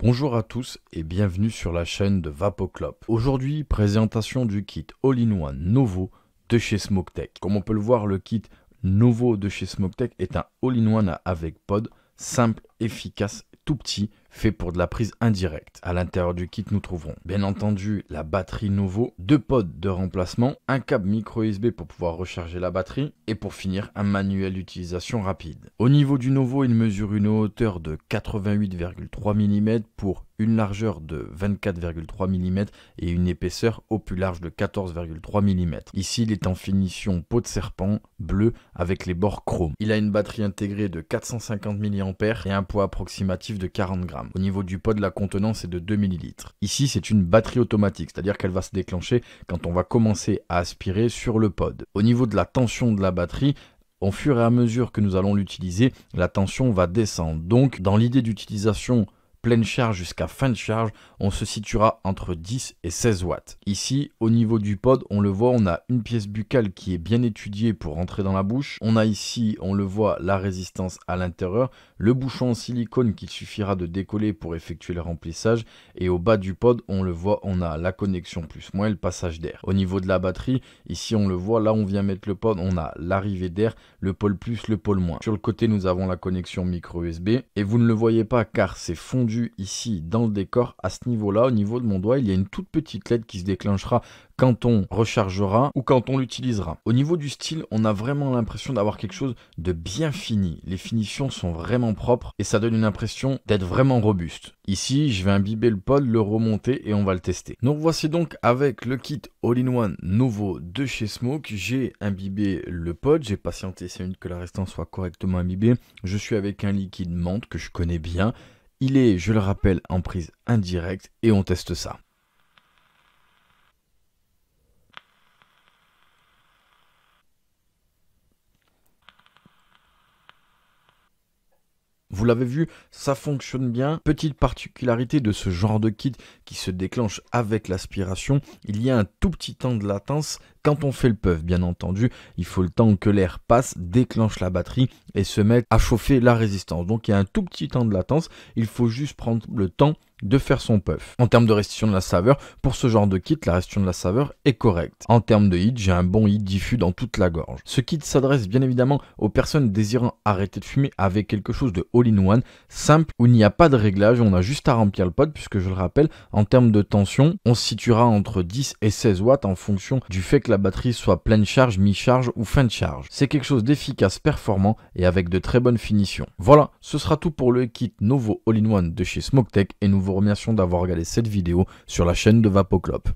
Bonjour à tous et bienvenue sur la chaîne de Vapoclop. Aujourd'hui, présentation du kit All-in-One Novo de chez Smoke-Tech. Comme on peut le voir, le kit Novo de chez Smoke-Tech est un All-in-One avec pod, simple, efficace, tout petit, fait pour de la prise indirecte. À l'intérieur du kit, nous trouverons bien entendu la batterie Novo, 2 pods de remplacement, un câble micro USB pour pouvoir recharger la batterie et pour finir un manuel d'utilisation rapide. Au niveau du Novo, il mesure une hauteur de 88,3 mm pour une largeur de 24,3 mm et une épaisseur au plus large de 14,3 mm. Ici, il est en finition peau de serpent bleu avec les bords chrome. Il a une batterie intégrée de 450 mAh et un poids approximatif de 40 grammes. Au niveau du pod, la contenance est de 2 ml. Ici, c'est une batterie automatique, c'est-à-dire qu'elle va se déclencher quand on va commencer à aspirer sur le pod. Au niveau de la tension de la batterie, au fur et à mesure que nous allons l'utiliser, la tension va descendre. Donc, dans l'idée d'utilisation pleine charge jusqu'à fin de charge, on se situera entre 10 et 16 watts. Ici, au niveau du pod, on le voit, on a une pièce buccale qui est bien étudiée pour rentrer dans la bouche. On a ici, on le voit, la résistance à l'intérieur, le bouchon en silicone qu'il suffira de décoller pour effectuer le remplissage. Et au bas du pod, on le voit, on a la connexion plus-moins et le passage d'air. Au niveau de la batterie, ici on le voit, là on vient mettre le pod, on a l'arrivée d'air, le pôle plus, le pôle moins. Sur le côté, nous avons la connexion micro USB. Et vous ne le voyez pas car c'est fondu ici dans le décor. À ce niveau là, au niveau de mon doigt, il y a une toute petite LED qui se déclenchera quand on rechargera ou quand on l'utilisera. Au niveau du style, on a vraiment l'impression d'avoir quelque chose de bien fini. Les finitions sont vraiment propres et ça donne une impression d'être vraiment robuste. Ici, je vais imbiber le pod, le remonter et on va le tester. Donc voici donc avec le kit All-in-One Novo de chez Smoke. J'ai imbibé le pod, j'ai patienté 5 minutes que la restante soit correctement imbibée. Je suis avec un liquide menthe que je connais bien. Il est, je le rappelle, en prise indirecte et on teste ça. Vous l'avez vu, ça fonctionne bien. Petite particularité de ce genre de kit qui se déclenche avec l'aspiration, il y a un tout petit temps de latence. Quand on fait le puff, bien entendu, il faut le temps que l'air passe, déclenche la batterie et se mette à chauffer la résistance. Donc il y a un tout petit temps de latence, il faut juste prendre le temps de faire son puff. En termes de restitution de la saveur, pour ce genre de kit, la restitution de la saveur est correcte. En termes de hit, j'ai un bon hit diffus dans toute la gorge. Ce kit s'adresse bien évidemment aux personnes désirant arrêter de fumer avec quelque chose de all-in-one, simple, où il n'y a pas de réglage, on a juste à remplir le pod, puisque je le rappelle, en termes de tension, on se situera entre 10 et 16 watts en fonction du fait que la batterie soit pleine charge, mi-charge ou fin de charge. C'est quelque chose d'efficace, performant et avec de très bonnes finitions. Voilà, ce sera tout pour le kit Novo All-in-One de chez Smoke-Tech et nous vous remercions d'avoir regardé cette vidéo sur la chaîne de Vapoclop.